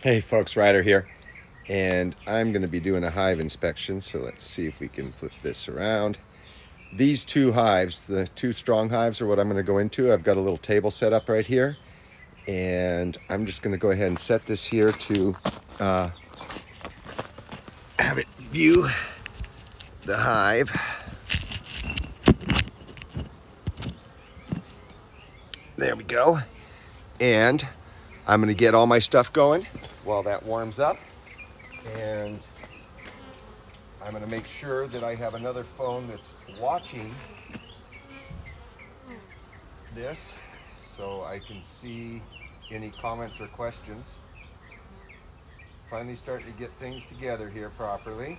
Hey folks, Ryder here, and I'm going to be doing a hive inspection, so let's see if we can flip this around. These two hives, the two strong hives, are what I'm going to go into. I've got a little table set up right here, and I'm just going to go ahead and set this here to have it view the hive. There we go. And I'm going to get all my stuff going while that warms up. And I'm going to make sure that I have another phone that's watching this so I can see any comments or questions. Finally starting to get things together here properly.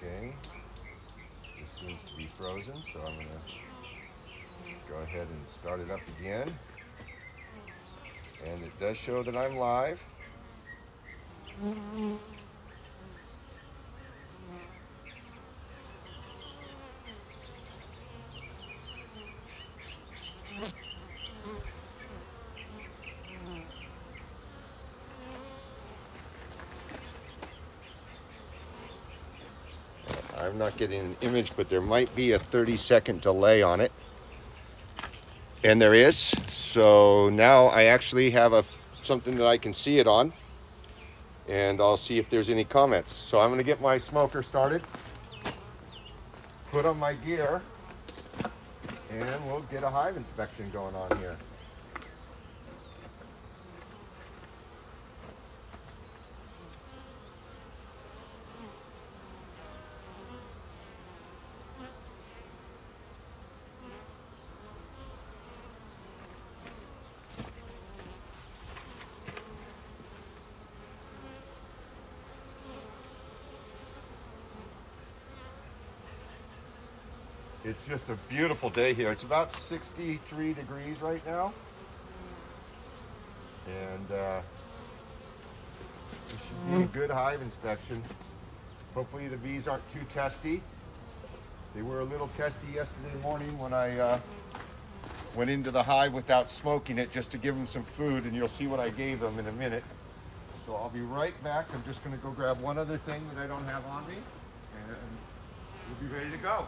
Okay, this seems to be frozen, so I'm going to go ahead and start it up again. And it does show that I'm live. I'm not getting an image, but there might be a 30-second delay on it. And there is. So now I actually have something that I can see it on. And I'll see if there's any comments. So I'm going to get my smoker started, put on my gear, and we'll get a hive inspection going on here. It's just a beautiful day here. It's about 63 degrees right now. And this should be a good hive inspection. Hopefully the bees aren't too testy. They were a little testy yesterday morning when I went into the hive without smoking it just to give them some food, and you'll see what I gave them in a minute. So I'll be right back. I'm just going to go grab one other thing that I don't have on me, and we'll be ready to go.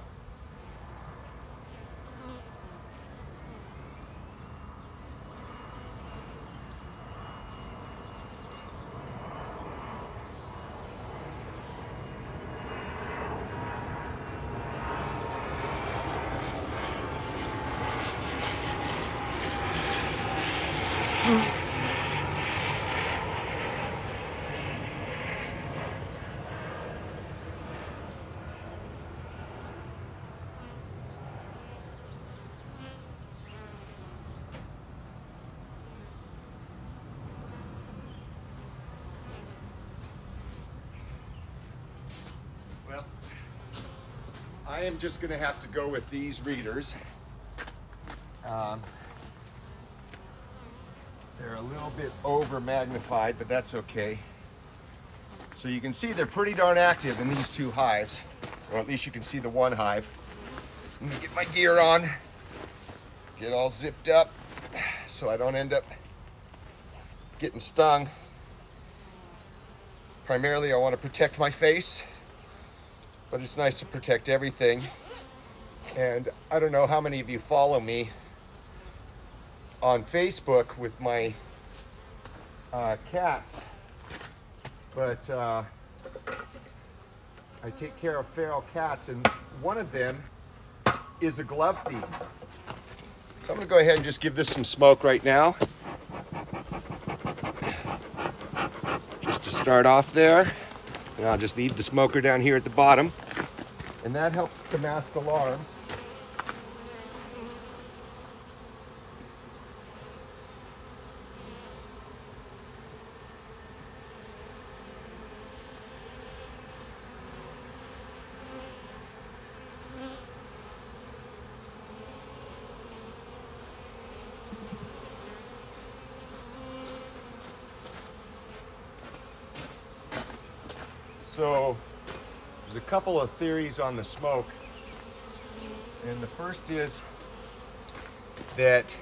Well, I am just going to have to go with these readers. They're a little bit over magnified, but that's okay. So you can see they're pretty darn active in these two hives, or at least you can see the one hive. Let me get my gear on, get all zipped up so I don't end up getting stung. Primarily I want to protect my face, but it's nice to protect everything. And I don't know how many of you follow me on Facebook with my cats, but I take care of feral cats, and one of them is a glove thief. So I'm going to go ahead and just give this some smoke right now, just to start off there. And I'll just leave the smoker down here at the bottom, and that helps to mask alarms. So there's a couple of theories on the smoke. And the first is that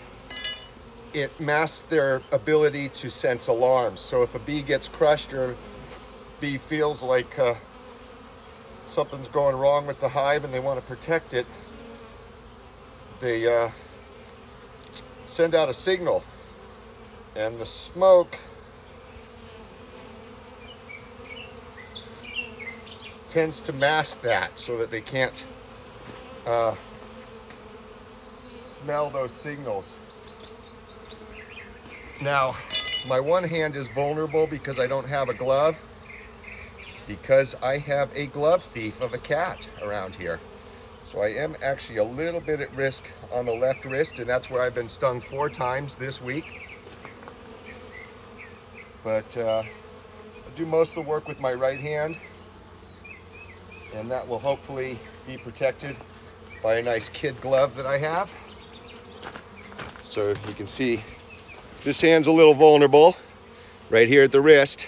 it masks their ability to sense alarms. So if a bee gets crushed or a bee feels like something's going wrong with the hive and they want to protect it, they send out a signal. And the smoke tends to mask that so that they can't smell those signals. Now, my one hand is vulnerable because I don't have a glove, because I have a glove thief of a cat around here. So I am actually a little bit at risk on the left wrist, and that's where I've been stung 4 times this week. But I do most of the work with my right hand, and that will hopefully be protected by a nice kid glove that I have. So you can see this hand's a little vulnerable right here at the wrist.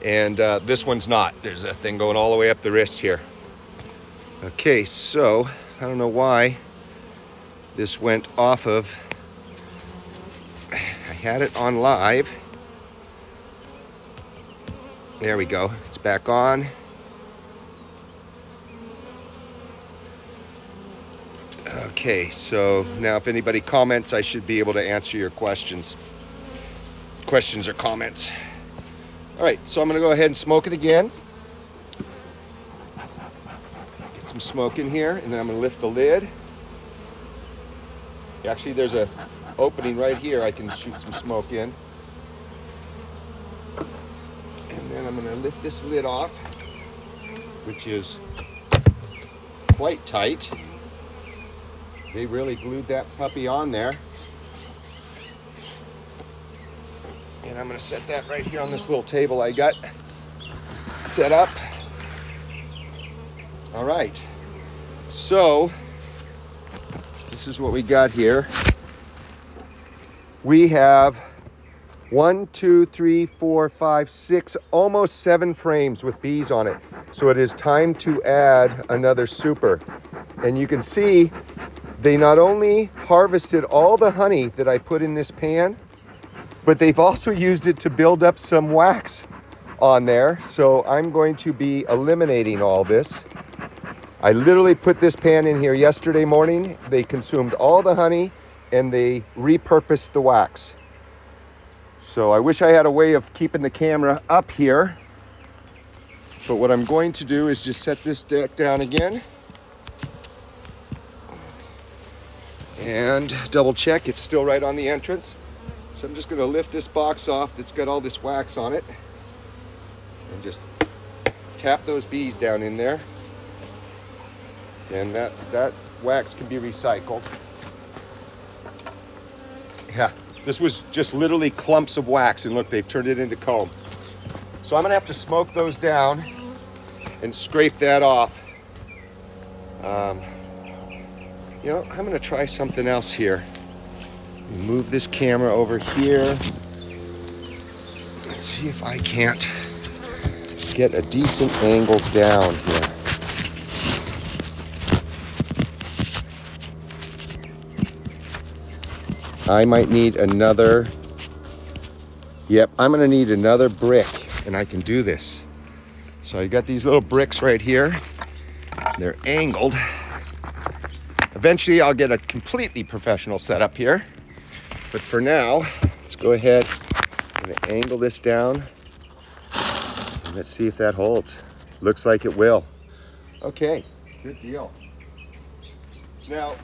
And this one's not. There's a thing going all the way up the wrist here. Okay, so I don't know why this went off of. I had it on live. There we go. It's back on. Okay, so now if anybody comments, I should be able to answer your questions. Questions or comments. All right, so I'm gonna go ahead and smoke it again. Get some smoke in here, and then I'm gonna lift the lid. Actually, there's a opening right here I can shoot some smoke in. And then I'm gonna lift this lid off, which is quite tight. They really glued that puppy on there. And I'm gonna set that right here on this little table I got set up. All right, so this is what we got here. We have 1, 2, 3, 4, 5, 6, almost 7 frames with bees on it. So it is time to add another super. And you can see they not only harvested all the honey that I put in this pan, but they've also used it to build up some wax on there. So I'm going to be eliminating all this. I literally put this pan in here yesterday morning. They consumed all the honey and they repurposed the wax. So I wish I had a way of keeping the camera up here. But what I'm going to do is just set this deck down again and double check it's still right on the entrance. So I'm just going to lift this box off that's got all this wax on it and just tap those bees down in there. And that wax can be recycled. Yeah, this was just literally clumps of wax, and look, they've turned it into comb. So I'm gonna have to smoke those down and scrape that off. You know, I'm gonna try something else here. Move this camera over here. Let's see if I can't get a decent angle down here. I might need another, yep, I'm gonna need another brick, and I can do this. So I got these little bricks right here. They're angled. Eventually I'll get a completely professional setup here. But for now, let's go ahead. I'm gonna angle this down. And let's see if that holds. Looks like it will. Okay, good deal. Now,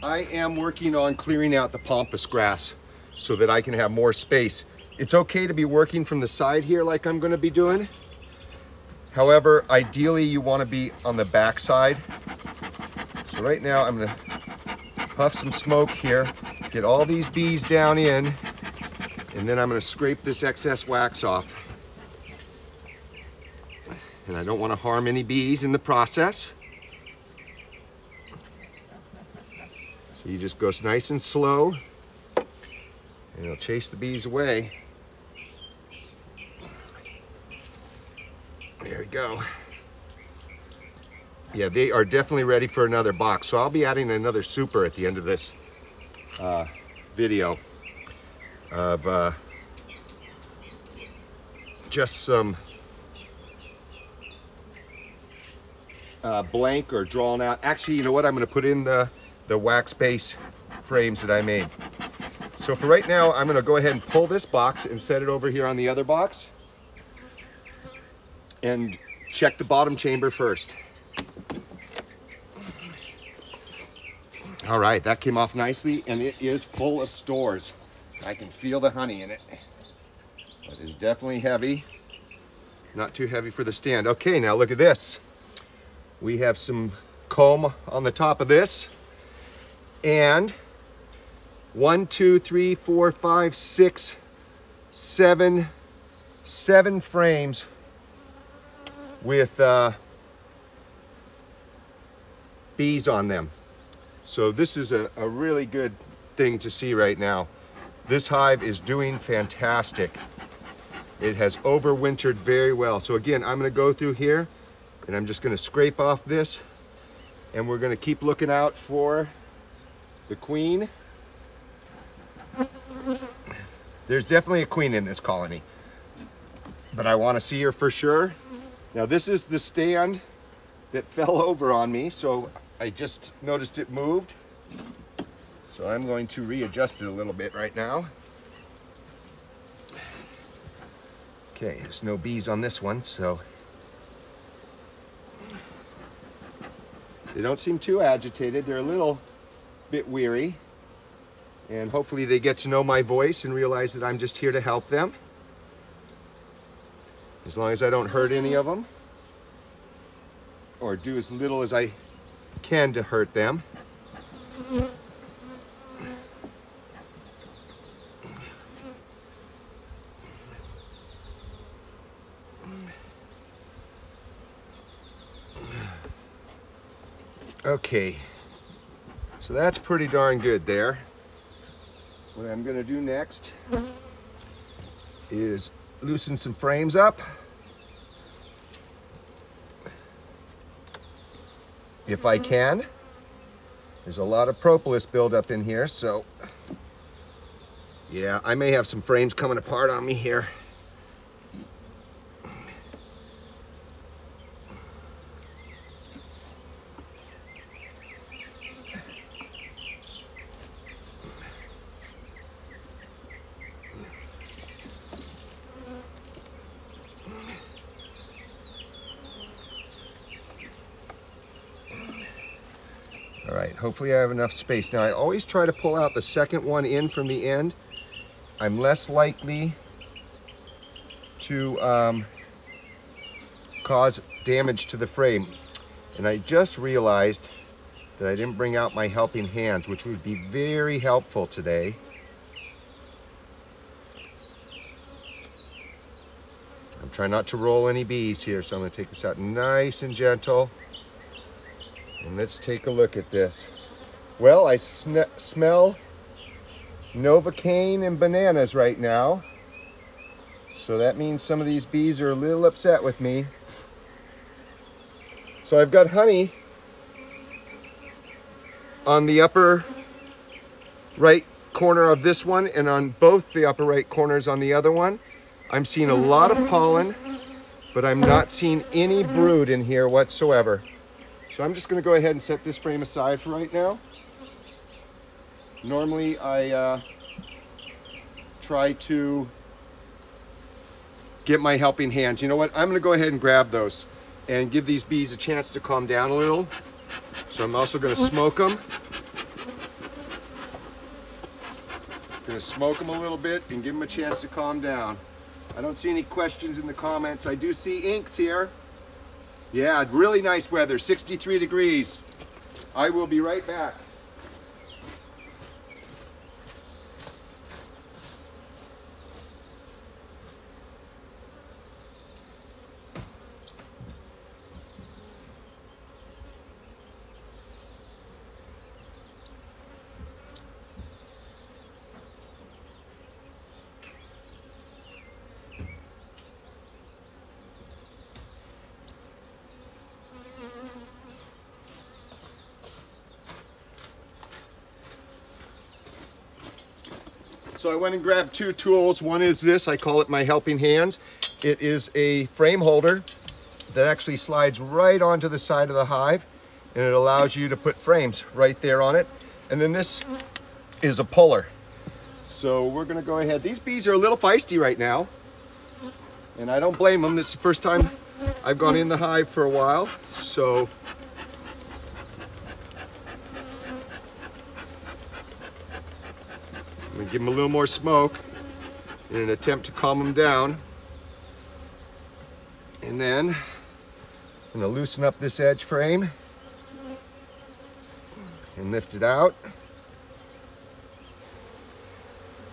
I am working on clearing out the pampas grass so that I can have more space. It's okay to be working from the side here like I'm gonna be doing. However, ideally you wanna be on the back side. So right now I'm gonna puff some smoke here, get all these bees down in, and then I'm gonna scrape this excess wax off. And I don't wanna harm any bees in the process. So you just go nice and slow, and it'll chase the bees away. There we go. Yeah, they are definitely ready for another box. So I'll be adding another super at the end of this video of just some blank or drawn out. Actually, you know what? I'm going to put in the wax base frames that I made. So for right now, I'm going to go ahead and pull this box and set it over here on the other box and check the bottom chamber first. All right, that came off nicely, and it is full of stores. I can feel the honey in it. It is definitely heavy. Not too heavy for the stand. Okay, now look at this. We have some comb on the top of this, and 1, 2, 3, 4, 5, 6, 7 frames with bees on them. So this is a really good thing to see right now. This hive is doing fantastic. It has overwintered very well. So again, I'm going to go through here and I'm just going to scrape off this, and we're going to keep looking out for the queen. There's definitely a queen in this colony, but I want to see her for sure. Now this is the stand that fell over on me, so I just noticed it moved. So I'm going to readjust it a little bit right now. Okay, there's no bees on this one, so they don't seem too agitated. They're a little bit weary, and hopefully they get to know my voice and realize that I'm just here to help them. As long as I don't hurt any of them, or do as little as I can to hurt them. Okay, so that's pretty darn good there. What I'm going to do next is loosen some frames up. If I can. There's a lot of propolis buildup in here, so yeah, I may have some frames coming apart on me here. All right, hopefully I have enough space. Now I always try to pull out the second one in from the end. I'm less likely to cause damage to the frame. And I just realized that I didn't bring out my helping hands, which would be very helpful today. I'm trying not to roll any bees here, so I'm going to take this out nice and gentle. And let's take a look at this. Well, I smell Novocaine and bananas right now. So that means some of these bees are a little upset with me. So I've got honey on the upper right corner of this one and on both the upper right corners on the other one. I'm seeing a lot of pollen, but I'm not seeing any brood in here whatsoever. So I'm just going to go ahead and set this frame aside for right now. Normally I try to get my helping hands. You know what? I'm going to go ahead and grab those and give these bees a chance to calm down a little. So I'm also going to smoke them. Going to smoke them a little bit and give them a chance to calm down. I don't see any questions in the comments. I do see inks here. Yeah, really nice weather, 63 degrees. I will be right back. So I went and grabbed two tools. One is this, I call it my helping hands. It is a frame holder that actually slides right onto the side of the hive, and it allows you to put frames right there on it. And then this is a puller. So we're gonna go ahead. These bees are a little feisty right now, and I don't blame them. This is the first time I've gone in the hive for a while. So I'm gonna give them a little more smoke in an attempt to calm them down. And then I'm gonna loosen up this edge frame and lift it out.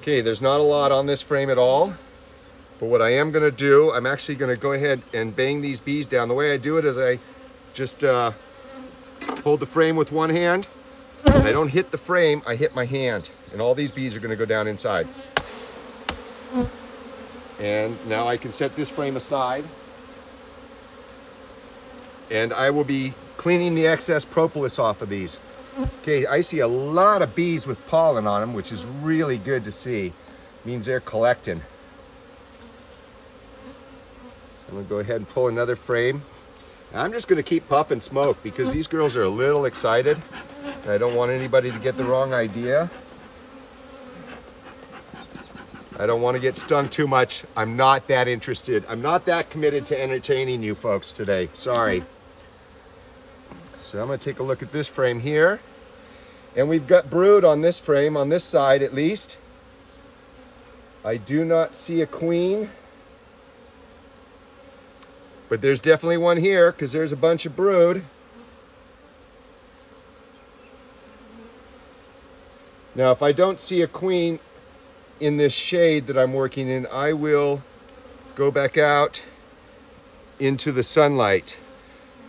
Okay, there's not a lot on this frame at all, but what I am gonna do, I'm actually gonna go ahead and bang these bees down. The way I do it is I just hold the frame with one hand, and I don't hit the frame, I hit my hand, and all these bees are gonna go down inside. And now I can set this frame aside, and I will be cleaning the excess propolis off of these. Okay, I see a lot of bees with pollen on them, which is really good to see. It means they're collecting. I'm gonna go ahead and pull another frame. I'm just gonna keep puffing smoke because these girls are a little excited. I don't want anybody to get the wrong idea. I don't want to get stung too much. I'm not that interested. I'm not that committed to entertaining you folks today. Sorry. So I'm going to take a look at this frame here. And we've got brood on this frame, on this side at least. I do not see a queen. But there's definitely one here because there's a bunch of brood. Now if I don't see a queen in this shade that I'm working in, I will go back out into the sunlight.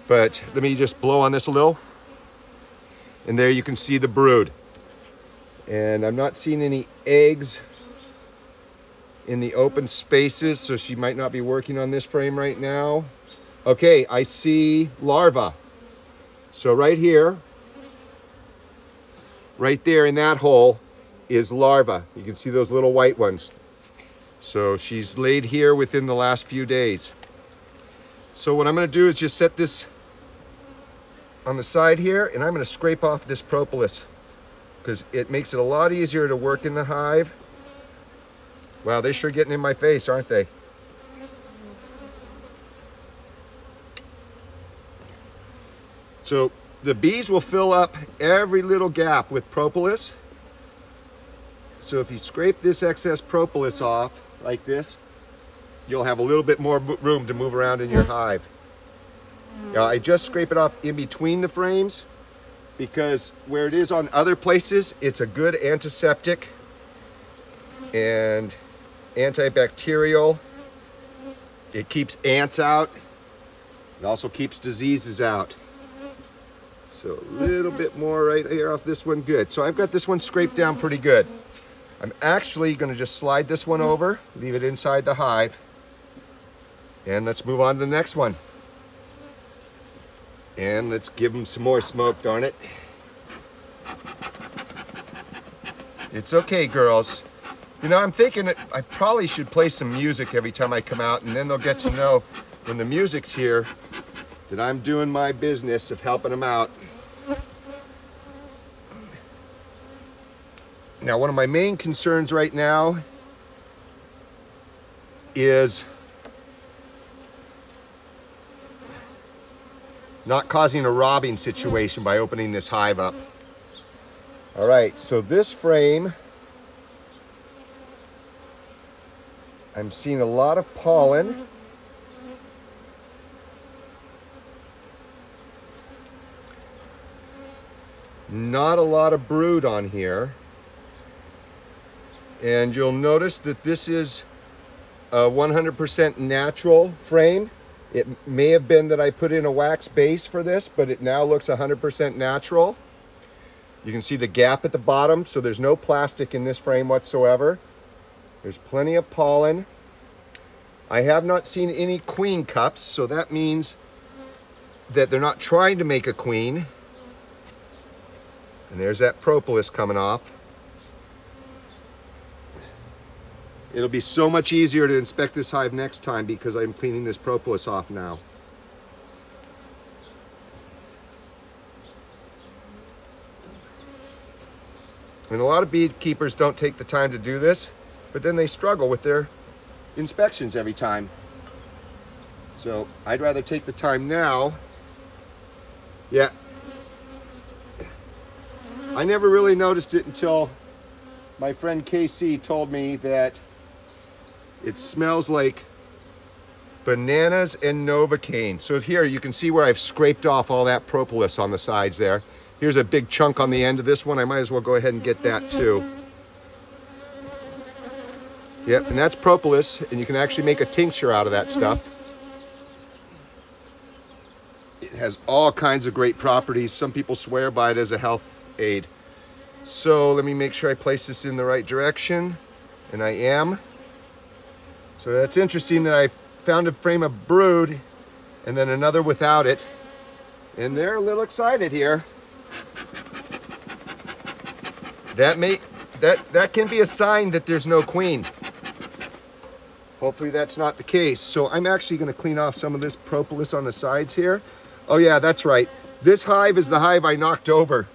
But let me just blow on this a little. And there you can see the brood. And I'm not seeing any eggs in the open spaces, so she might not be working on this frame right now. Okay, I see larvae. So right here, right there in that hole is larvae. You can see those little white ones. So she's laid here within the last few days. So what I'm going to do is just set this on the side here, and I'm going to scrape off this propolis because it makes it a lot easier to work in the hive. Wow, they're sure getting in my face, aren't they? So the bees will fill up every little gap with propolis. So if you scrape this excess propolis off like this, you'll have a little bit more room to move around in your hive. Now I just scrape it off in between the frames because where it is on other places, it's a good antiseptic and antibacterial. It keeps ants out. It also keeps diseases out. So a little bit more right here off this one. Good. So I've got this one scraped down pretty good. I'm actually going to just slide this one over, leave it inside the hive, and let's move on to the next one. And let's give them some more smoke, darn it. It's okay, girls. You know, I'm thinking that I probably should play some music every time I come out, and then they'll get to know when the music's here that I'm doing my business of helping them out. Now, one of my main concerns right now is not causing a robbing situation by opening this hive up. All right, so this frame, I'm seeing a lot of pollen. Not a lot of brood on here. And you'll notice that this is a 100% natural frame. It may have been that I put in a wax base for this, but it now looks 100% natural. You can see the gap at the bottom, so there's no plastic in this frame whatsoever. There's plenty of pollen. I have not seen any queen cups, so that means that they're not trying to make a queen. And there's that propolis coming off. It'll be so much easier to inspect this hive next time because I'm cleaning this propolis off now. And a lot of beekeepers don't take the time to do this, but then they struggle with their inspections every time. So I'd rather take the time now. Yeah. I never really noticed it until my friend KC told me that it smells like bananas and Novocaine. So here you can see where I've scraped off all that propolis on the sides there. Here's a big chunk on the end of this one. I might as well go ahead and get that too. Yep, and that's propolis, and you can actually make a tincture out of that stuff. It has all kinds of great properties. Some people swear by it as a health aid. So let me make sure I place this in the right direction, and I am. So that's interesting that I found a frame of brood and then another without it, and they're a little excited here. That can be a sign that there's no queen. Hopefully that's not the case. So I'm actually going to clean off some of this propolis on the sides here. Oh yeah, that's right. This hive is the hive I knocked over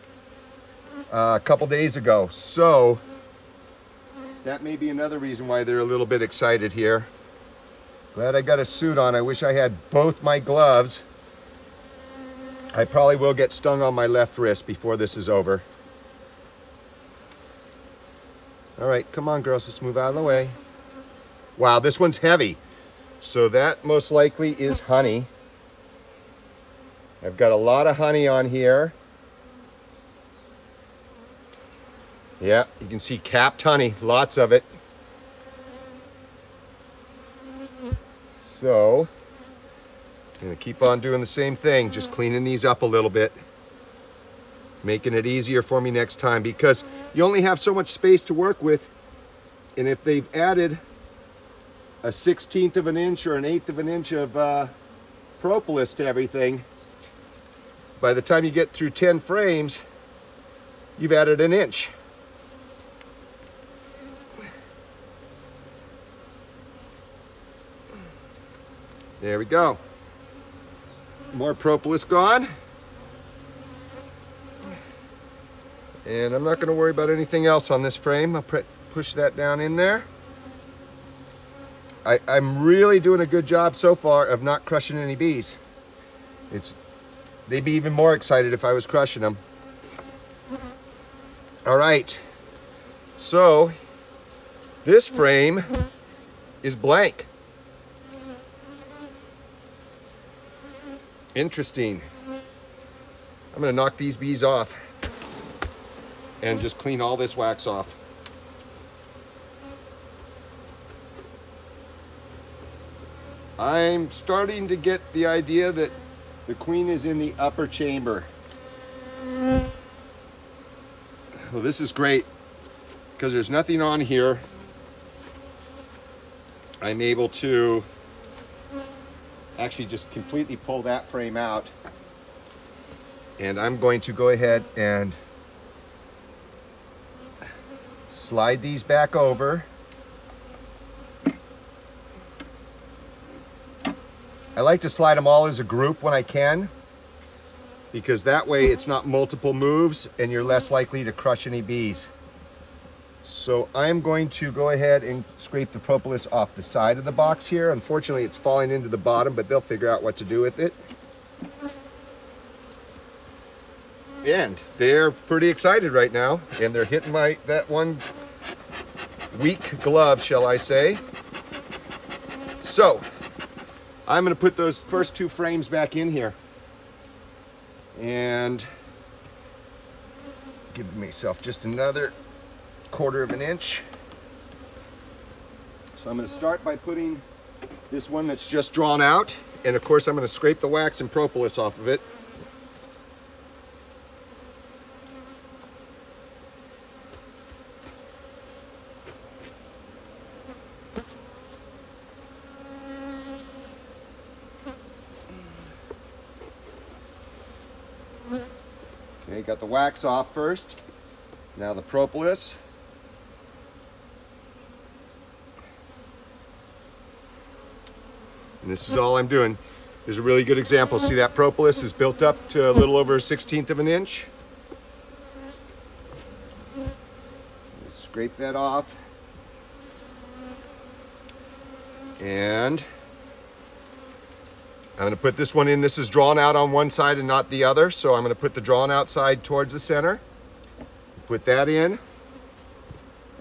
a couple days ago. So that may be another reason why they're a little bit excited here. Glad I got a suit on. I wish I had both my gloves. I probably will get stung on my left wrist before this is over. All right, come on girls, let's move out of the way. Wow, this one's heavy. So that most likely is honey. I've got a lot of honey on here. Yeah, you can see capped honey, lots of it. So, I'm gonna keep on doing the same thing, just cleaning these up a little bit. Making it easier for me next time because you only have so much space to work with. And if they've added a 1/16 of an inch or an 1/8 of an inch of propolis to everything, by the time you get through 10 frames, you've added an inch. There we go. More propolis gone. And I'm not going to worry about anything else on this frame. I'll push that down in there. I'm really doing a good job so far of not crushing any bees. They'd be even more excited if I was crushing them. All right. So this frame is blank. Interesting. I'm going to knock these bees off and just clean all this wax off. I'm starting to get the idea that the queen is in the upper chamber. Well, this is great because there's nothing on here. I'm able to actually just completely pull that frame out, and I'm going to go ahead and slide these back over. I like to slide them all as a group when I can, because that way it's not multiple moves and you're less likely to crush any bees. So I'm going to go ahead and scrape the propolis off the side of the box here. Unfortunately, it's falling into the bottom, but they'll figure out what to do with it. And they're pretty excited right now, and they're hitting that one weak glove, shall I say. So I'm going to put those first 2 frames back in here and give myself just another 1/4 of an inch. So I'm going to start by putting this one that's just drawn out, and of course I'm going to scrape the wax and propolis off of it. Okay, got the wax off first. Now the propolis. And this is all I'm doing. There's a really good example. See that propolis is built up to a little over 1/16 of an inch. Let's scrape that off. And I'm going to put this one in. This is drawn out on one side and not the other. So I'm going to put the drawn out side towards the center. Put that in.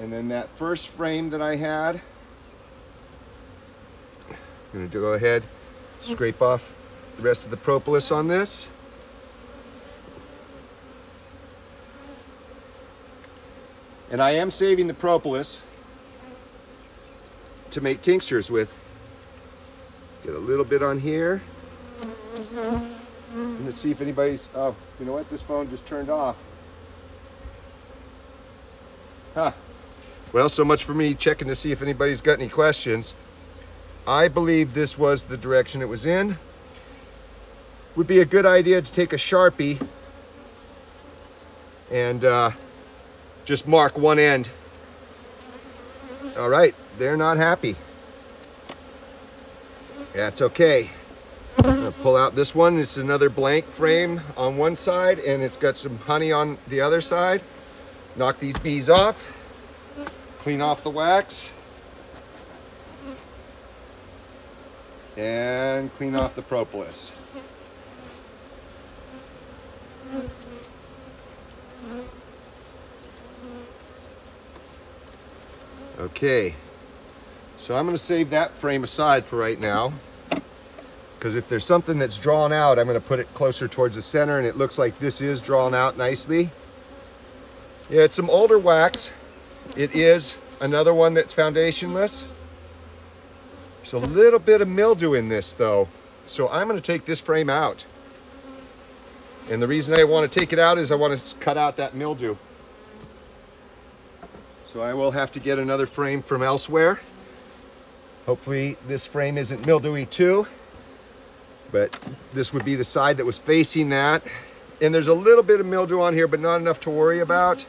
And then that first frame that I had, I'm going to go ahead, scrape off the rest of the propolis on this. And I am saving the propolis to make tinctures with. Get a little bit on here. And let's see if anybody's, oh, you know what? This phone just turned off. Huh. Well, so much for me checking to see if anybody's got any questions. I believe this was the direction it was in. Would be a good idea to take a Sharpie and just mark one end. All right, they're not happy. That's okay. I'm gonna pull out this one. It's another blank frame on one side and it's got some honey on the other side. Knock these bees off. Clean off the wax. And clean off the propolis. Okay, so I'm going to save that frame aside for right now, because if there's something that's drawn out, I'm going to put it closer towards the center, and it looks like this is drawn out nicely. Yeah, it's some older wax. It is another one that's foundationless. There's a little bit of mildew in this though, so I'm going to take this frame out. And the reason I want to take it out is I want to cut out that mildew. So I will have to get another frame from elsewhere. Hopefully this frame isn't mildewy too, but this would be the side that was facing that. And there's a little bit of mildew on here, but not enough to worry about.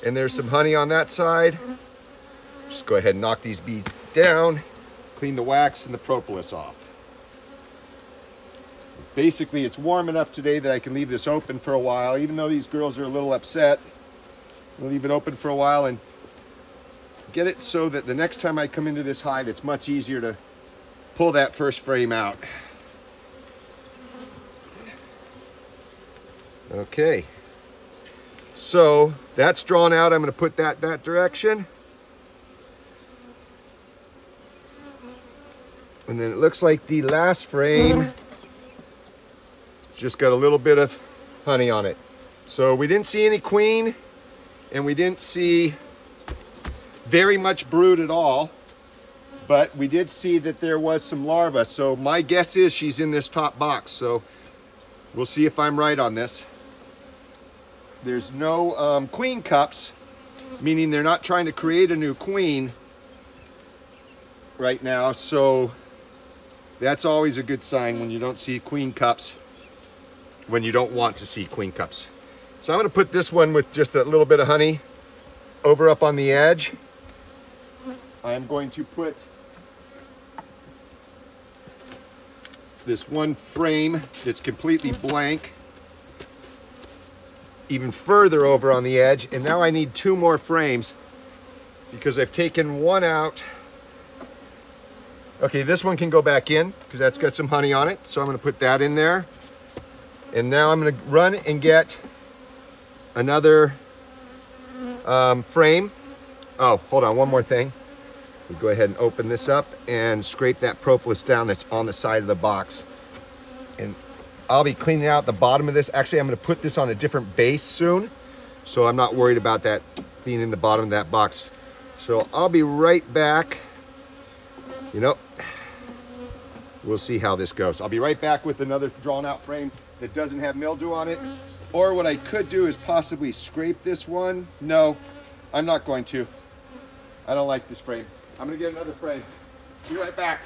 And there's some honey on that side. Just go ahead and knock these beads down, clean the wax and the propolis off. Basically, it's warm enough today that I can leave this open for a while, even though these girls are a little upset. We'll leave it open for a while and get it so that the next time I come into this hive, it's much easier to pull that first frame out. Okay, so that's drawn out. I'm going to put that direction. And then it looks like the last frame just got a little bit of honey on it. So we didn't see any queen, and we didn't see very much brood at all, but we did see that there was some larvae. So my guess is she's in this top box. So we'll see if I'm right on this. There's no queen cups, meaning they're not trying to create a new queen right now. So that's always a good sign when you don't see queen cups, when you don't want to see queen cups. So I'm going to put this one with just a little bit of honey over up on the edge. I'm going to put this one frame that's completely blank even further over on the edge. And now I need two more frames because I've taken one out. Okay, this one can go back in because that's got some honey on it. So I'm going to put that in there. And now I'm going to run and get another frame. Oh, hold on, one more thing. We'll go ahead and open this up and scrape that propolis down that's on the side of the box. And I'll be cleaning out the bottom of this. Actually, I'm going to put this on a different base soon, so I'm not worried about that being in the bottom of that box. So I'll be right back. You know, we'll see how this goes. I'll be right back with another drawn out frame that doesn't have mildew on it. Or what I could do is possibly scrape this one. No, I'm not going to. I don't like this frame. I'm going to get another frame. Be right back.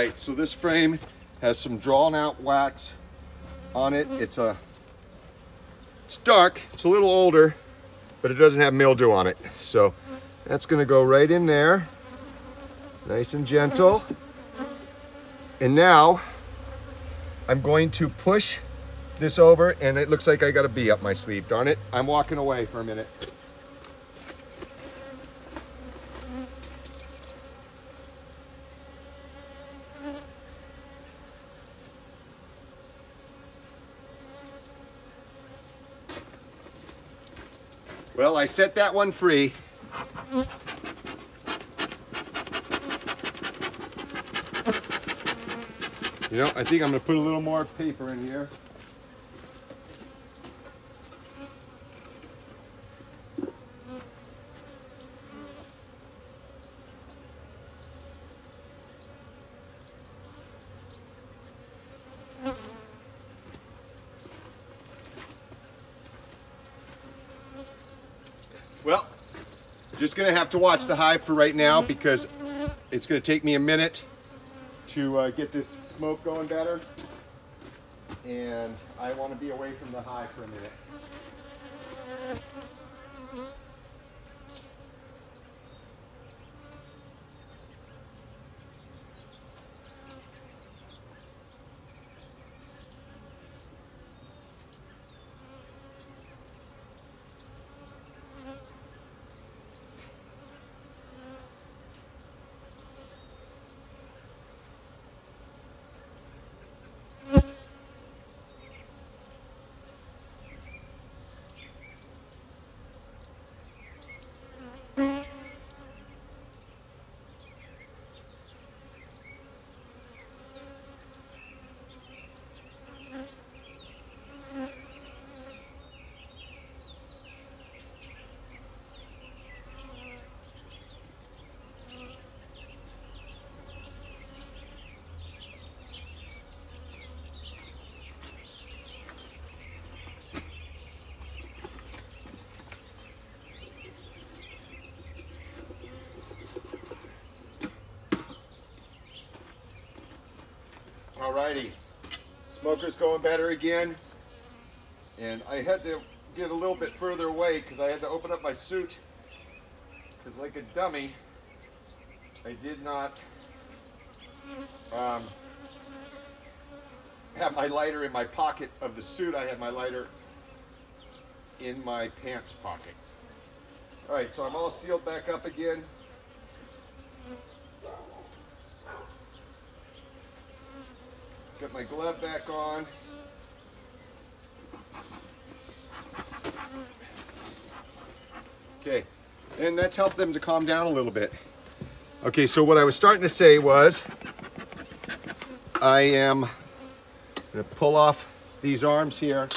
right, so this frame has some drawn out wax on it. It's dark, it's a little older, but it doesn't have mildew on it. So that's gonna go right in there, nice and gentle. And now I'm going to push this over, and it looks like I got a bee up my sleeve. Darn it, I'm walking away for a minute. Well, I set that one free. You know, I think I'm gonna put a little more paper in here. Well, just gonna have to watch the hive for right now because it's gonna take me a minute to get this smoke going better, and I want to be away from the hive for a minute. Alrighty, smoker's going better again, and I had to get a little bit further away because I had to open up my suit, because like a dummy I did not have my lighter in my pocket of the suit. I had my lighter in my pants pocket. Alright, so I'm all sealed back up again. Got my glove back on. Okay, and that's helped them to calm down a little bit. Okay, so what I was starting to say was I am going to pull off these arms here,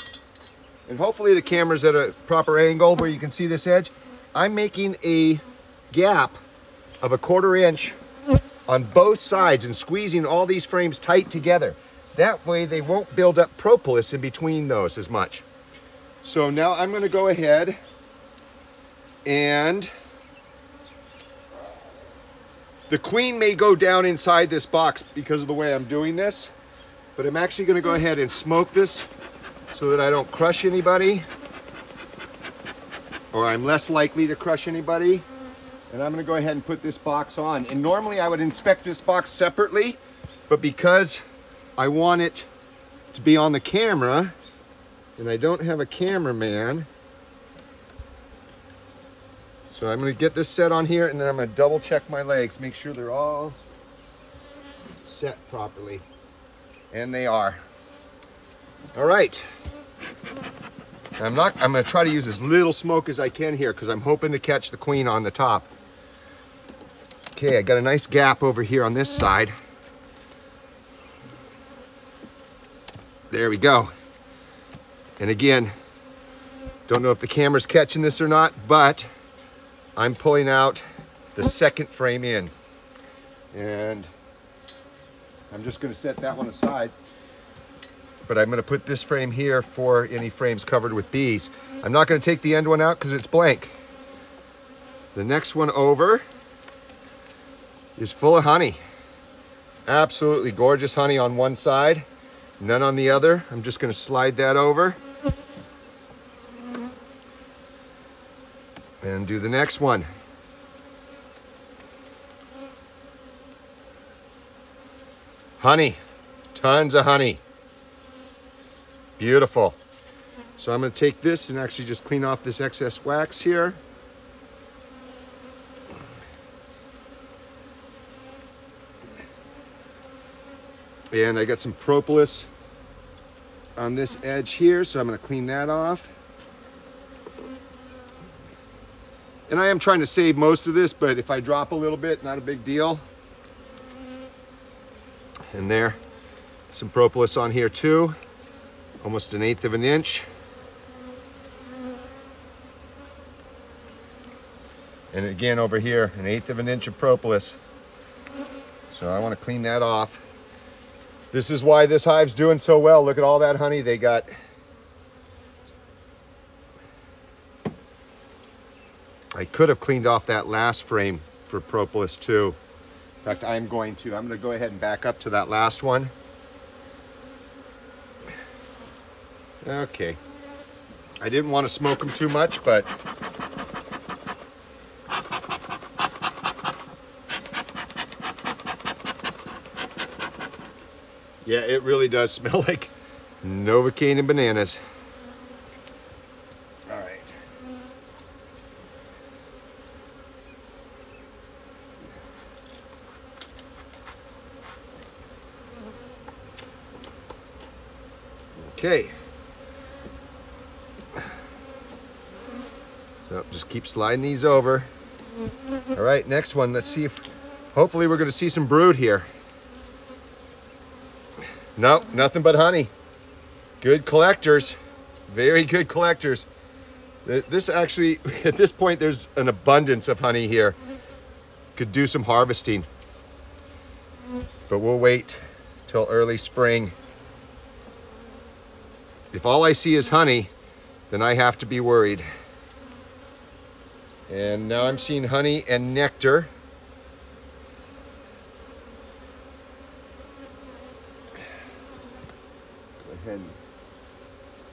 and hopefully the camera's at a proper angle where you can see this edge. I'm making a gap of 1/4 inch on both sides and squeezing all these frames tight together. That way they won't build up propolis in between those as much. So now I'm going to go ahead and the queen may go down inside this box because of the way I'm doing this, but I'm actually going to go ahead and smoke this so that I don't crush anybody, or I'm less likely to crush anybody. And I'm going to go ahead and put this box on. And normally I would inspect this box separately, but because I want it to be on the camera, and I don't have a cameraman, so I'm going to get this set on here, and then I'm going to double check my legs, make sure they're all set properly. And they are. All right. I'm going to try to use as little smoke as I can here because I'm hoping to catch the queen on the top. Okay, I got a nice gap over here on this side. There we go. And again, don't know if the camera's catching this or not, but I'm pulling out the second frame in. And I'm just going to set that one aside. But I'm going to put this frame here for any frames covered with bees. I'm not going to take the end one out because it's blank. The next one over is full of honey. Absolutely gorgeous honey on one side, none on the other. I'm just going to slide that over and do the next one. Honey, tons of honey. Beautiful. So I'm going to take this and actually just clean off this excess wax here. And I got some propolis on this edge here, so I'm going to clean that off. And I am trying to save most of this, but if I drop a little bit, not a big deal. And there, some propolis on here too, almost 1/8 of an inch. And again over here, 1/8 of an inch of propolis. So I want to clean that off. This is why this hive's doing so well. Look at all that honey they got. I could have cleaned off that last frame for propolis too. In fact, I'm going to go ahead and back up to that last one. Okay. I didn't want to smoke them too much, but yeah, it really does smell like Novocaine and bananas. All right. Okay. So just keep sliding these over. All right, next one. Let's see if, hopefully we're going to see some brood here. Nope, nothing but honey. Good collectors, very good collectors. This actually, at this point, there's an abundance of honey here. Could do some harvesting, but we'll wait till early spring. If all I see is honey, then I have to be worried. And now I'm seeing honey and nectar. And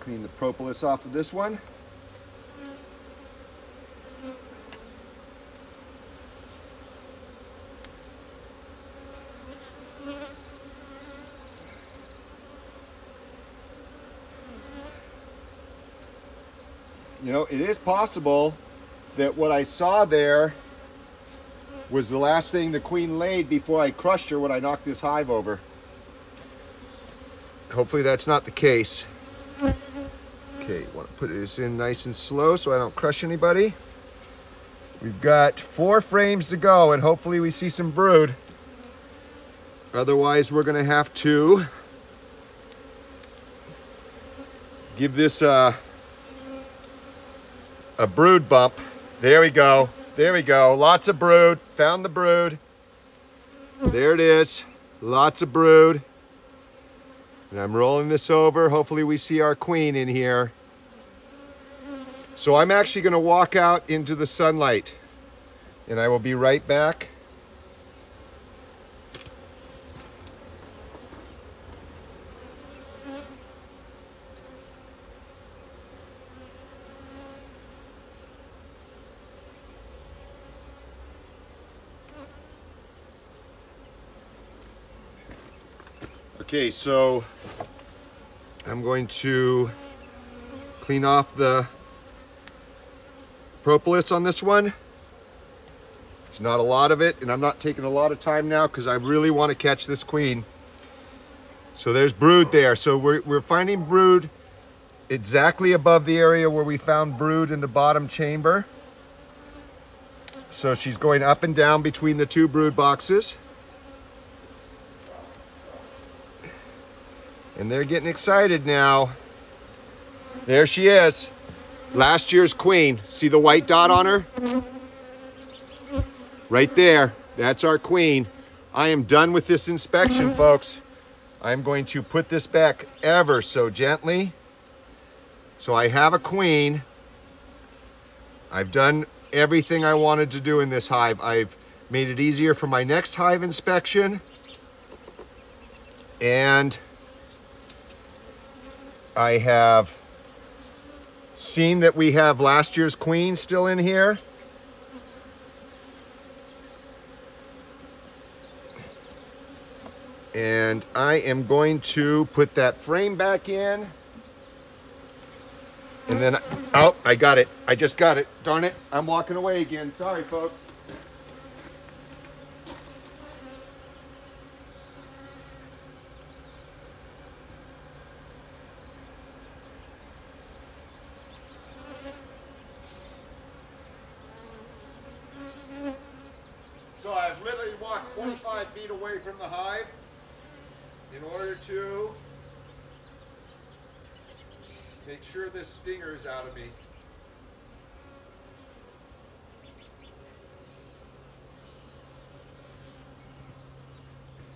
clean the propolis off of this one. You know, it is possible that what I saw there was the last thing the queen laid before I crushed her when I knocked this hive over. Hopefully that's not the case. Okay, want to put this in nice and slow so I don't crush anybody. We've got 4 frames to go and hopefully we see some brood. Otherwise we're going to have to give this a brood bump. There we go. There we go. Lots of brood. Found the brood. There it is. Lots of brood. And I'm rolling this over. Hopefully we see our queen in here. So I'm actually going to walk out into the sunlight and I will be right back. Okay, so I'm going to clean off the propolis on this one. There's not a lot of it, and I'm not taking a lot of time now because I really want to catch this queen. So there's brood there. So we're finding brood exactly above the area where we found brood in the bottom chamber. So she's going up and down between the 2 brood boxes. And they're getting excited now. There she is. Last year's queen. See the white dot on her? Right there. That's our queen. I am done with this inspection, folks. I'm going to put this back ever so gently. So I have a queen. I've done everything I wanted to do in this hive. I've made it easier for my next hive inspection. And I have seen that we have last year's queen still in here. And I am going to put that frame back in. And then, oh, I got it. I just got it. Darn it. I'm walking away again. Sorry, folks. So I've literally walked 25 feet away from the hive in order to make sure this stinger is out of me.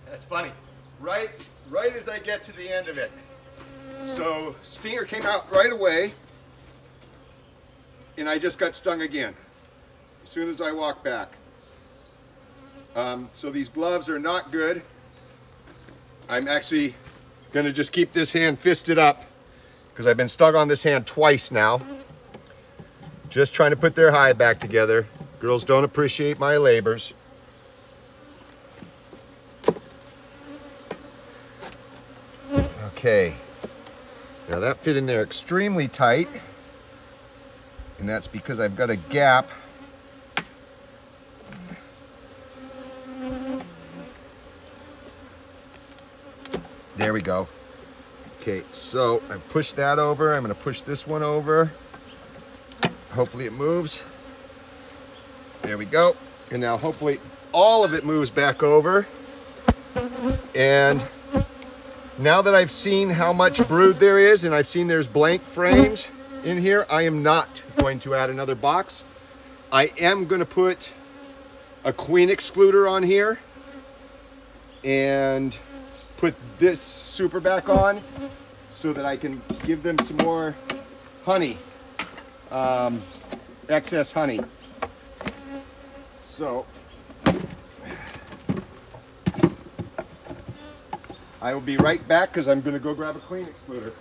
That's funny. Right as I get to the end of it. So stinger came out right away, and I just got stung again as soon as I walked back. So these gloves are not good. I'm actually going to just keep this hand fisted up because I've been stung on this hand twice now. Just trying to put their hive back together. Girls don't appreciate my labors. Okay, now that fit in there extremely tight, and that's because I've got a gap. There we go. Okay, so I pushed that over. I'm going to push this one over. Hopefully it moves. There we go. And now hopefully all of it moves back over. And now that I've seen how much brood there is, and I've seen there's blank frames in here, I am not going to add another box. I am going to put a queen excluder on here and put this super back on so that I can give them some more honey, excess honey. So I will be right back because I'm going to go grab a queen excluder.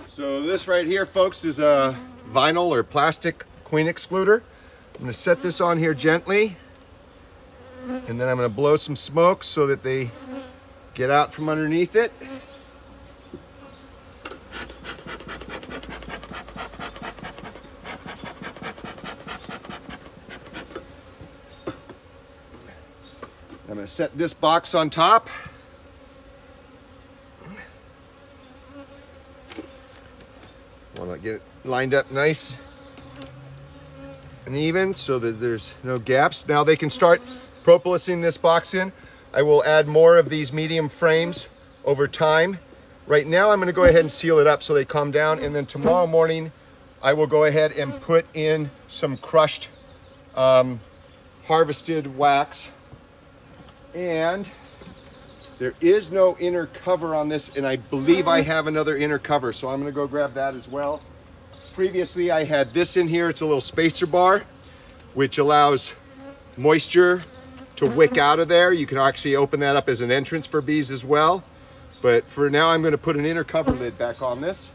So this right here, folks, is a vinyl or plastic queen excluder. I'm going to set this on here gently, and then I'm going to blow some smoke so that they get out from underneath it. I'm going to set this box on top. Want to get it lined up nice and even so that there's no gaps. Now they can start propolising this box in. I will add more of these medium frames over time. Right now I'm going to go ahead and seal it up so they calm down, and then tomorrow morning I will go ahead and put in some crushed harvested wax. And there is no inner cover on this, and I believe I have another inner cover, so I'm going to go grab that as well. Previously I had this in here. It's a little spacer bar which allows moisture to wick out of there. You can actually open that up as an entrance for bees as well, but for now I'm going to put an inner cover lid back on this.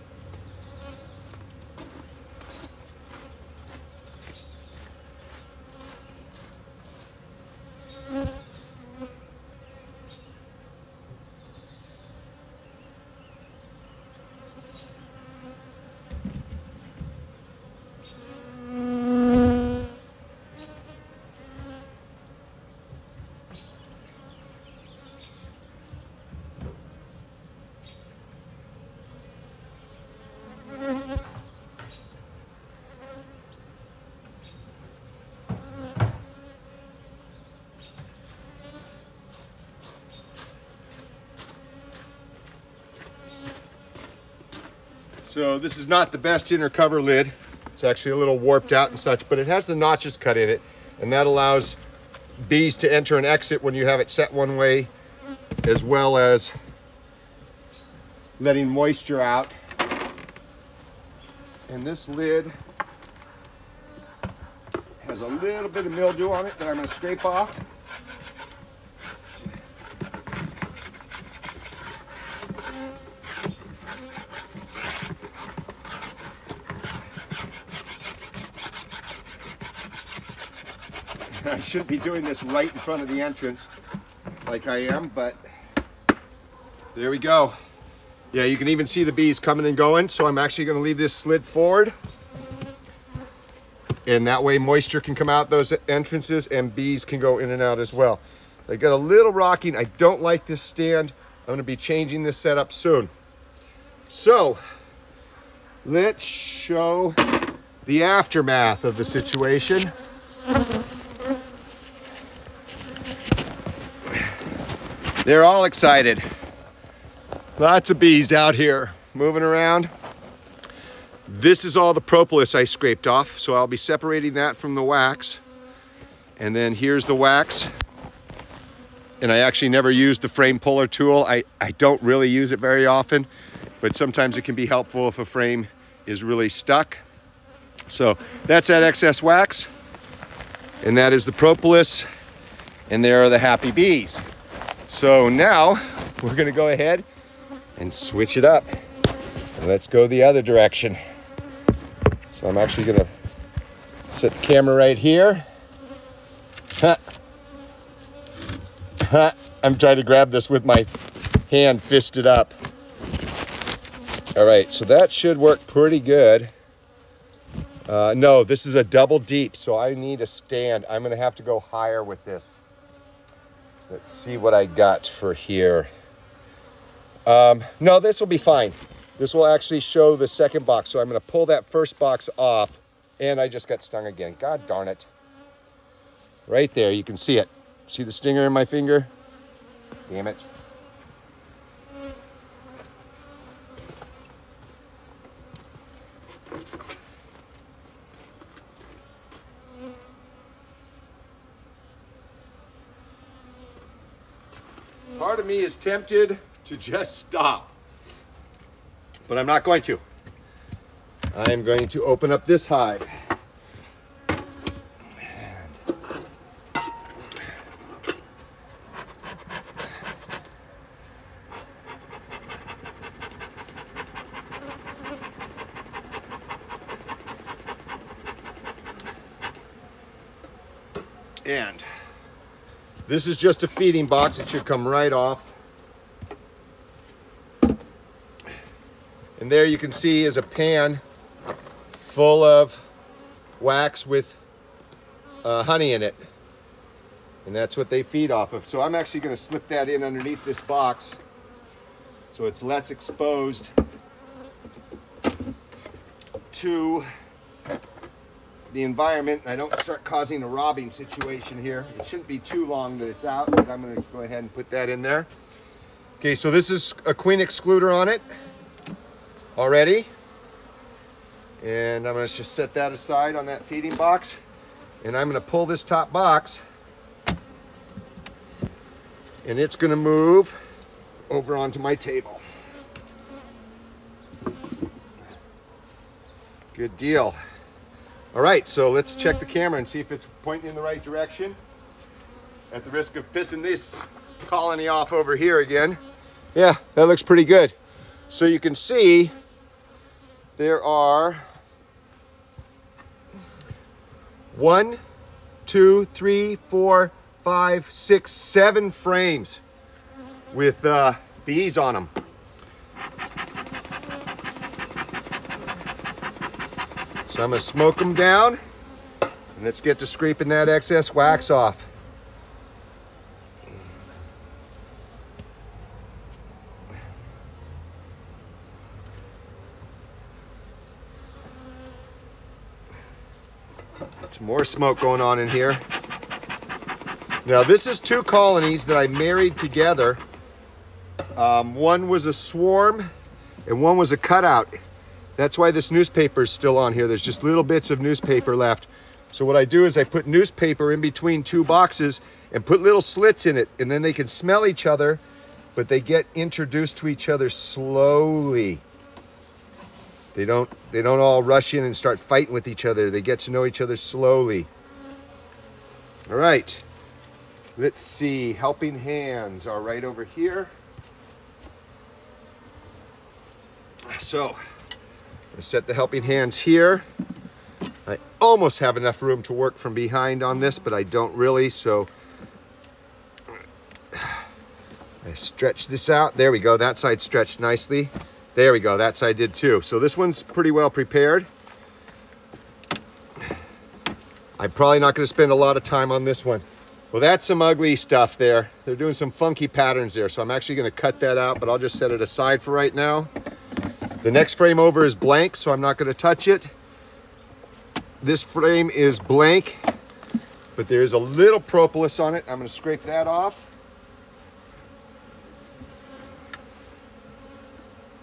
So this is not the best inner cover lid. It's actually a little warped out and such, but it has the notches cut in it, and that allows bees to enter and exit when you have it set one way, as well as letting moisture out. And this lid has a little bit of mildew on it that I'm going to scrape off. I shouldn't be doing this right in front of the entrance like I am, but there we go. Yeah, you can even see the bees coming and going, so I'm actually going to leave this slid forward. And that way moisture can come out those entrances and bees can go in and out as well. I got a little rocking. I don't like this stand. I'm going to be changing this setup soon. So, let's show the aftermath of the situation. They're all excited. Lots of bees out here moving around. This is all the propolis I scraped off, so I'll be separating that from the wax. And then here's the wax. And I actually never used the frame puller tool. I don't really use it very often, but sometimes it can be helpful if a frame is really stuck. So that's that excess wax. And that is the propolis. And there are the happy bees. So now we're gonna go ahead and switch it up. And let's go the other direction. So I'm actually gonna set the camera right here. I'm trying to grab this with my hand fisted up. All right, so that should work pretty good. No, this is a double deep, so I need a stand. I'm gonna have to go higher with this. Let's see what I got for here. No, this will be fine. This will actually show the second box. So I'm going to pull that first box off. And I just got stung again. God darn it. Right there, you can see it. See the stinger in my finger? Damn it. Part of me is tempted to just stop, but I'm not going to. I'm going to open up this hive. And this is just a feeding box. It should come right off. And there you can see is a pan full of wax with honey in it. And that's what they feed off of. So I'm actually going to slip that in underneath this box so it's less exposed to the environment. I don't start causing a robbing situation here. It shouldn't be too long that it's out, but I'm going to go ahead and put that in there. Okay, so this is a queen excluder on it already. And I'm going to just set that aside on that feeding box. And I'm going to pull this top box. And it's going to move over onto my table. Good deal. All right, so let's check the camera and see if it's pointing in the right direction. At the risk of pissing this colony off over here again. Yeah, that looks pretty good. So you can see there are 1, 2, 3, 4, 5, 6, 7 frames with bees on them. So I'm going to smoke them down, and let's get to scraping that excess wax off. Some more smoke going on in here. Now this is 2 colonies that I married together. One was a swarm and one was a cutout. That's why this newspaper is still on here. There's just little bits of newspaper left. So what I do is I put newspaper in between two boxes and put little slits in it, and then they can smell each other, but they get introduced to each other slowly. They don't all rush in and start fighting with each other. They get to know each other slowly. All right, let's see. Helping hands are right over here. So, I'm gonna set the helping hands here. I almost have enough room to work from behind on this, but I don't really, so I stretch this out. There we go, that side stretched nicely. There we go, that side did too. So this one's pretty well prepared. I'm probably not gonna spend a lot of time on this one. Well, that's some ugly stuff there. They're doing some funky patterns there, so I'm actually gonna cut that out, but I'll just set it aside for right now. The next frame over is blank, so I'm not gonna touch it. This frame is blank, but there's a little propolis on it. I'm gonna scrape that off.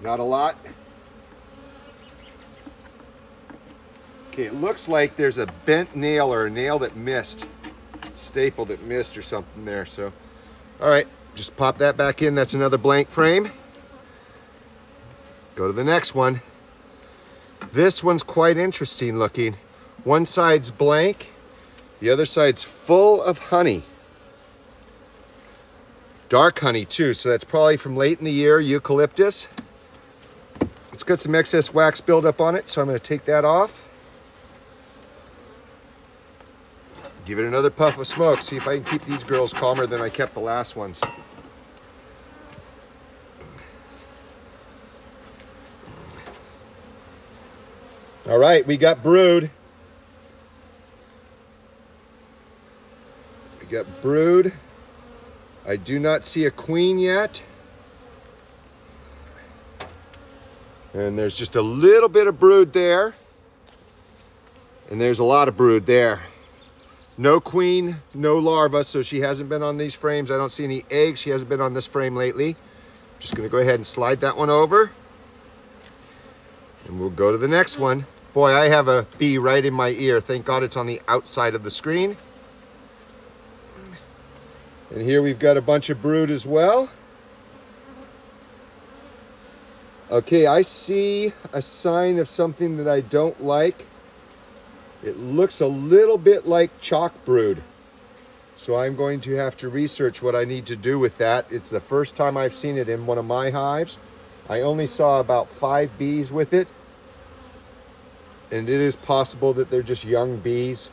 Not a lot. Okay, it looks like there's a bent nail or a nail that missed. Staple that missed or something there, so. All right, just pop that back in. That's another blank frame. Go to the next one. This one's quite interesting looking. One side's blank, the other side's full of honey. Dark honey too, so that's probably from late in the year, eucalyptus. It's got some excess wax buildup on it, so I'm gonna take that off. Give it another puff of smoke, see if I can keep these girls calmer than I kept the last ones. All right, we got brood. We got brood. I do not see a queen yet. And there's just a little bit of brood there. And there's a lot of brood there. No queen, no larva, so she hasn't been on these frames. I don't see any eggs. She hasn't been on this frame lately. I'm just gonna go ahead and slide that one over. And we'll go to the next one. Boy, I have a bee right in my ear. Thank God it's on the outside of the screen. And here we've got a bunch of brood as well. Okay, I see a sign of something that I don't like. It looks a little bit like chalk brood. So I'm going to have to research what I need to do with that. It's the first time I've seen it in one of my hives. I only saw about 5 bees with it. And it is possible that they're just young bees.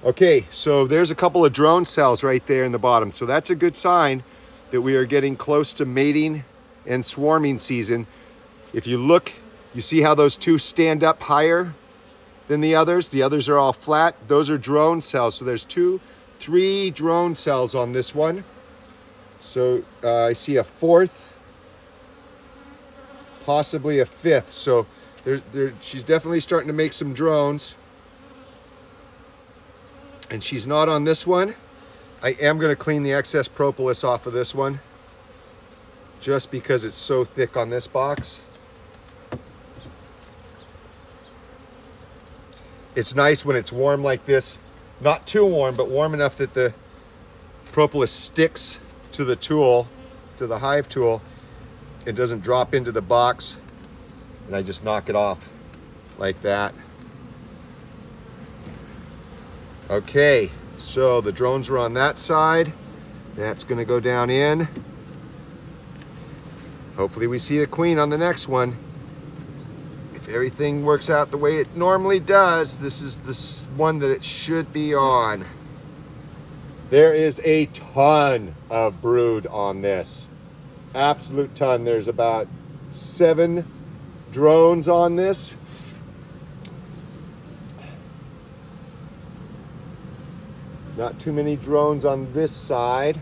Okay, so there's a couple of drone cells right there in the bottom. So that's a good sign that we are getting close to mating and swarming season. If you look, you see how those two stand up higher than the others? The others are all flat. Those are drone cells. So there's 3 drone cells on this one. So I see a 4th, possibly a 5th. So she's definitely starting to make some drones. And she's not on this one. I am going to clean the excess propolis off of this one, just because it's so thick on this box. It's nice when it's warm like this. Not too warm, but warm enough that the propolis sticks to the tool, to the hive tool. It doesn't drop into the box. And I just knock it off like that. Okay, so the drones are on that side. That's gonna go down in. Hopefully we see a queen on the next one. If everything works out the way it normally does, this is the one that it should be on. There is a ton of brood on this. Absolute ton. There's about 7 drones on this. Not too many drones on this side.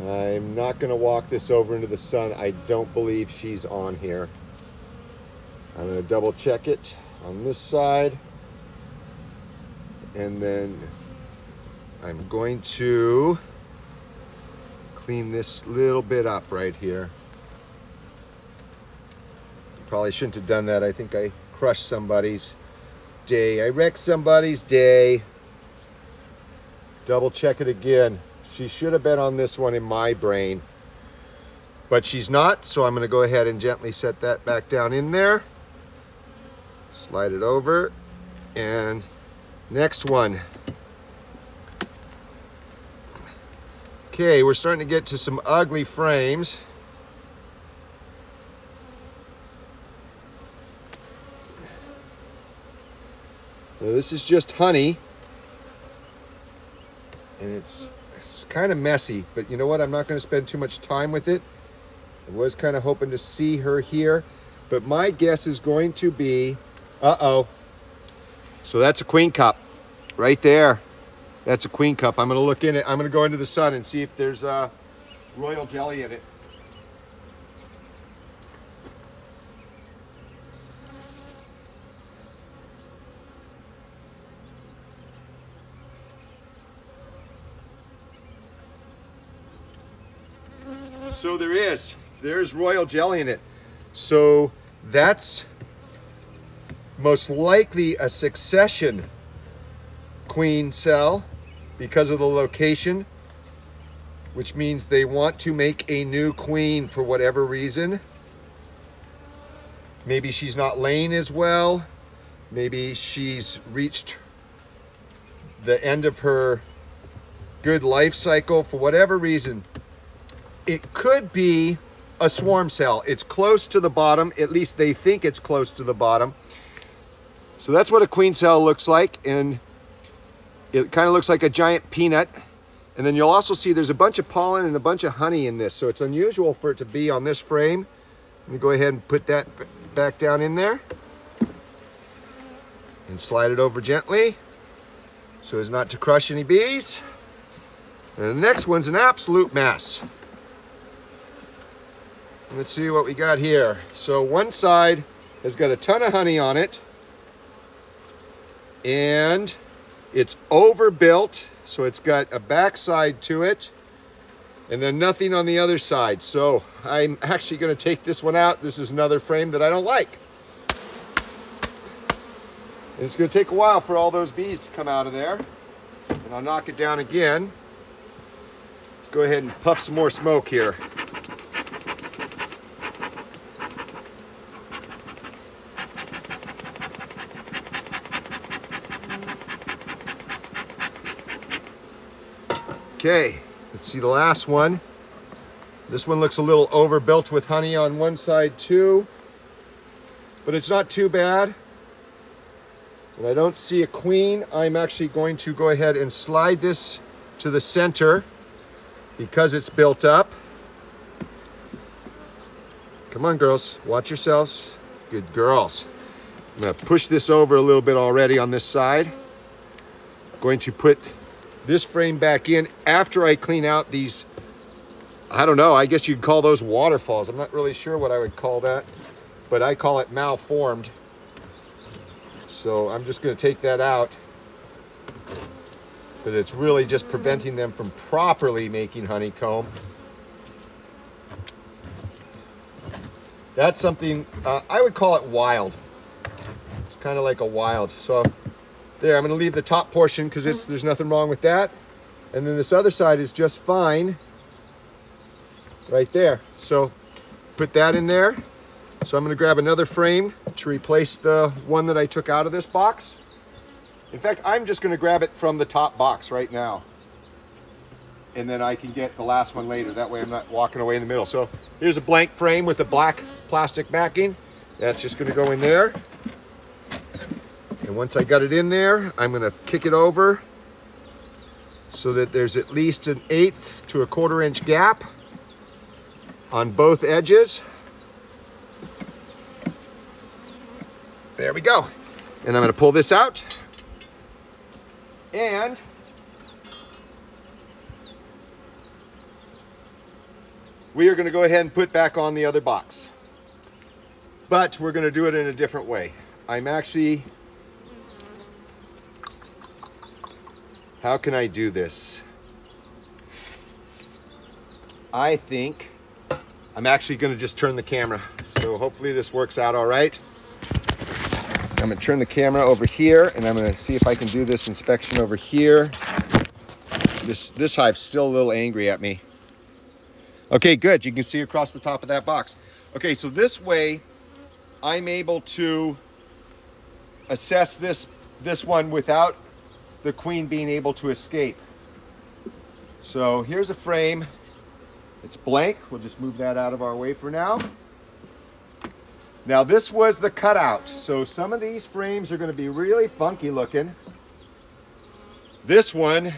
I'm not going to walk this over into the sun. I don't believe she's on here. I'm going to double check it on this side. And then I'm going to clean this little bit up right here. Probably shouldn't have done that. I think I crushed somebody's day. I wrecked somebody's day. Double check it again. She should have been on this one in my brain, but she's not, so I'm going to go ahead and gently set that back down in there. Slide it over, and next one. Okay, we're starting to get to some ugly frames. Now, this is just honey, and it's kind of messy, but you know what? I'm not going to spend too much time with it. I was kind of hoping to see her here, but my guess is going to be, uh-oh. So that's a queen cup right there. That's a queen cup. I'm going to look in it. I'm going to go into the sun and see if there's royal jelly in it. So there's royal jelly in it. So that's most likely a succession queen cell because of the location, which means they want to make a new queen for whatever reason. Maybe she's not laying as well. Maybe she's reached the end of her good life cycle for whatever reason. It could be a swarm cell. It's close to the bottom. At least they think it's close to the bottom. So that's what a queen cell looks like. And it kind of looks like a giant peanut. And then you'll also see there's a bunch of pollen and a bunch of honey in this. So it's unusual for it to be on this frame. Let me go ahead and put that back down in there. And slide it over gently so as not to crush any bees. And the next one's an absolute mess. Let's see what we got here. So one side has got a ton of honey on it, and it's overbuilt, so it's got a backside to it, and then nothing on the other side. So I'm actually going to take this one out. This is another frame that I don't like. And it's going to take a while for all those bees to come out of there. And I'll knock it down again. Let's go ahead and puff some more smoke here. Okay, let's see the last one. This one looks a little overbuilt with honey on one side too, but it's not too bad. And I don't see a queen. I'm actually going to go ahead and slide this to the center because it's built up. Come on, girls, watch yourselves. Good girls. I'm gonna push this over a little bit already on this side. Going to put this frame back in after I clean out these, I don't know, I guess you'd call those waterfalls. I'm not really sure what I would call that, but I call it malformed. So I'm just going to take that out because it's really just preventing them from properly making honeycomb. That's something, I would call it wild. It's kind of like a wild. So there, I'm going to leave the top portion because there's nothing wrong with that. And then this other side is just fine right there. So put that in there. So I'm going to grab another frame to replace the one that I took out of this box. In fact, I'm just going to grab it from the top box right now. And then I can get the last one later. That way I'm not walking away in the middle. So here's a blank frame with the black plastic backing. That's just going to go in there. And once I got it in there, I'm going to kick it over so that there's at least an 1/8 to a 1/4 inch gap on both edges. There we go. And I'm going to pull this out. And we are going to go ahead and put back on the other box. But we're going to do it in a different way. I'm actually... How can I do this? I think I'm actually going to just turn the camera. So hopefully this works out all right. I'm going to turn the camera over here, and I'm going to see if I can do this inspection over here. This hive's still a little angry at me. Okay, good. You can see across the top of that box. Okay, so this way I'm able to assess this one without the queen being able to escape. So here's a frame. It's blank. We'll just move that out of our way for now. Now this was the cutout. So some of these frames are going to be really funky looking. This one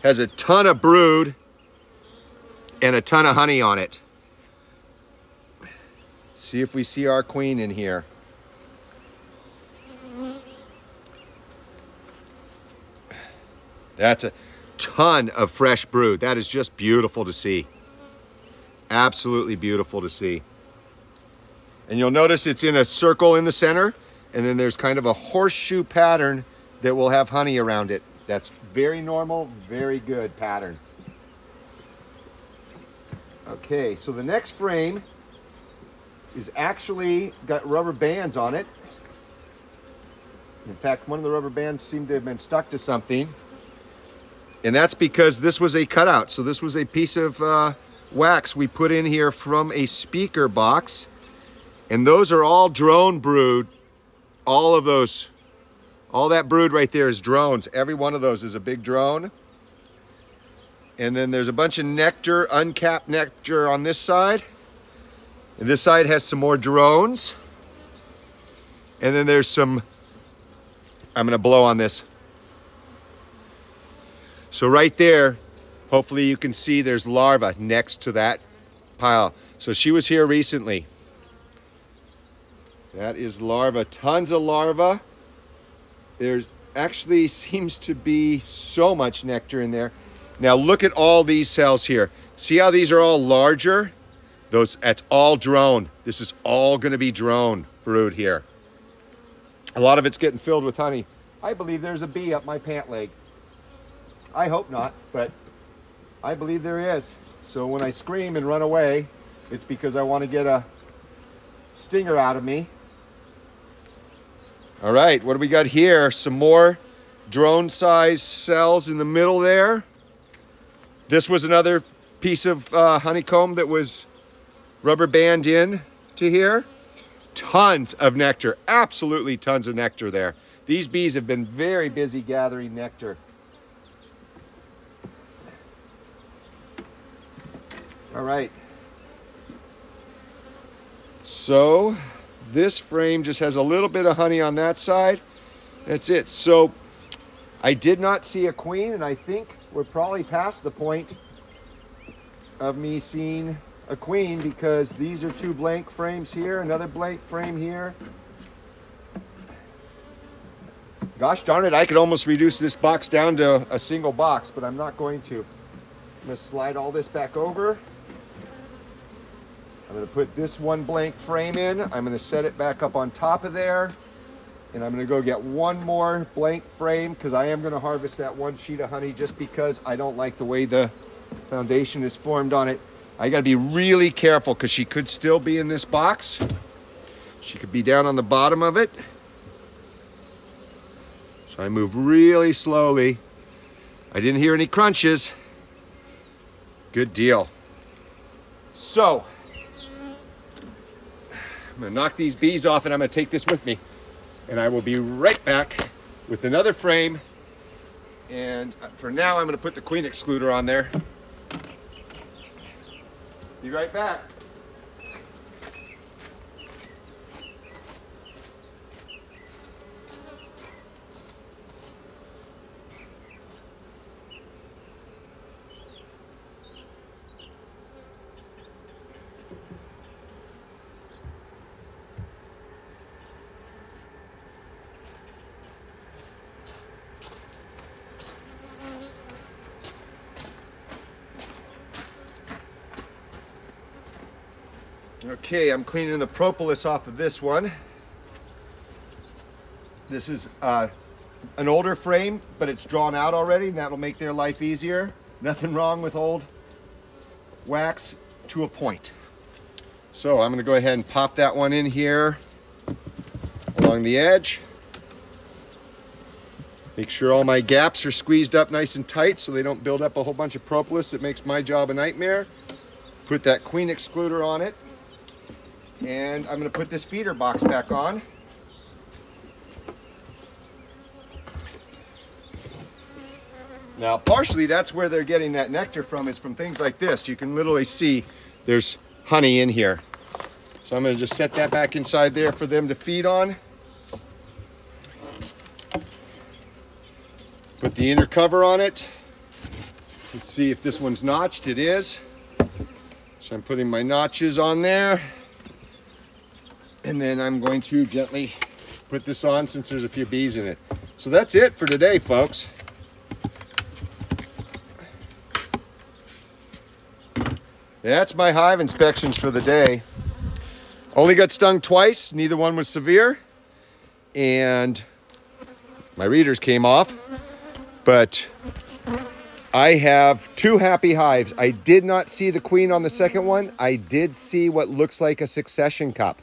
has a ton of brood and a ton of honey on it. See if we see our queen in here. That's a ton of fresh brood. That is just beautiful to see. Absolutely beautiful to see. And you'll notice it's in a circle in the center, and then there's kind of a horseshoe pattern that will have honey around it. That's very normal, very good pattern. Okay, so the next frame is actually got rubber bands on it. In fact, one of the rubber bands seemed to have been stuck to something. And that's because this was a cutout. So this was a piece of wax we put in here from a speaker box. And those are all drone brood. All of those, all that brood right there is drones. Every one of those is a big drone. And then there's a bunch of nectar, uncapped nectar on this side. And this side has some more drones. And then there's some, I'm gonna blow on this. So right there, hopefully you can see there's larvae next to that pile. So she was here recently. That is larvae, tons of larvae. There's actually seems to be so much nectar in there. Now look at all these cells here. See how these are all larger? That's all drone. This is all gonna be drone brood here. A lot of it's getting filled with honey. I believe there's a bee up my pant leg. I hope not, but I believe there is. So when I scream and run away, it's because I want to get a stinger out of me. All right, what do we got here? Some more drone-sized cells in the middle there. This was another piece of honeycomb that was rubber band in to here. Tons of nectar, absolutely tons of nectar there. These bees have been very busy gathering nectar. All right, so this frame just has a little bit of honey on that side. That's it. So I did not see a queen, and I think we're probably past the point of me seeing a queen because these are two blank frames here, another blank frame here. Gosh darn it, I could almost reduce this box down to a single box, but I'm not going to. I'm going to slide all this back over. I'm going to put this one blank frame in. I'm going to set it back up on top of there. And I'm going to go get one more blank frame because I am going to harvest that one sheet of honey just because I don't like the way the foundation is formed on it. I got to be really careful because she could still be in this box. She could be down on the bottom of it. So I move really slowly. I didn't hear any crunches. Good deal. So I'm going to knock these bees off and I'm going to take this with me. And I will be right back with another frame. And for now, I'm going to put the queen excluder on there. Be right back. Okay, I'm cleaning the propolis off of this one. This is an older frame, but it's drawn out already, and that'll make their life easier. Nothing wrong with old wax to a point. So I'm going to go ahead and pop that one in here along the edge. Make sure all my gaps are squeezed up nice and tight so they don't build up a whole bunch of propolis that makes my job a nightmare. Put that queen excluder on it. And I'm going to put this feeder box back on. Now, partially that's where they're getting that nectar from, is from things like this. You can literally see there's honey in here. So I'm going to just set that back inside there for them to feed on. Put the inner cover on it. Let's see if this one's notched. It is. So I'm putting my notches on there. And then I'm going to gently put this on since there's a few bees in it. So that's it for today, folks. That's my hive inspections for the day. Only got stung twice. Neither one was severe. And my readers came off. But I have 2 happy hives. I did not see the queen on the second one. I did see what looks like a succession cup.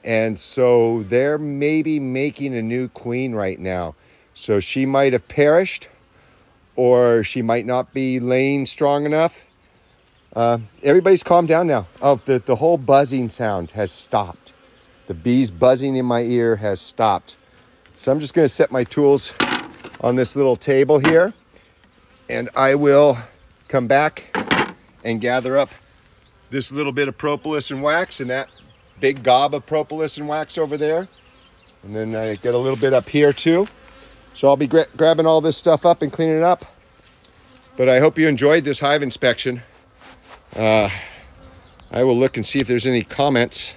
And so they're maybe making a new queen right now. So she might have perished, or she might not be laying strong enough. Everybody's calmed down now. Oh, the whole buzzing sound has stopped. The bees buzzing in my ear has stopped. So I'm just going to set my tools on this little table here, and I will come back and gather up this little bit of propolis and wax and that big gob of propolis and wax over there. And then I get a little bit up here too. So I'll be grabbing all this stuff up and cleaning it up. But I hope you enjoyed this hive inspection. I will look and see if there's any comments.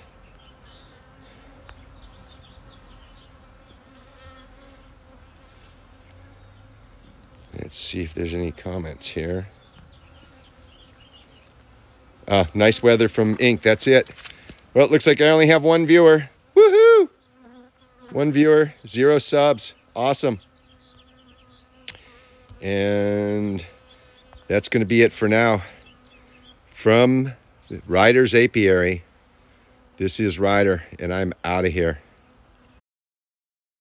Let's see if there's any comments here. Nice weather from Ink. That's it. Well, it looks like I only have 1 viewer. Woohoo! 1 viewer, 0 subs. Awesome. And that's going to be it for now. From Ryder's Apiary, this is Ryder, and I'm out of here.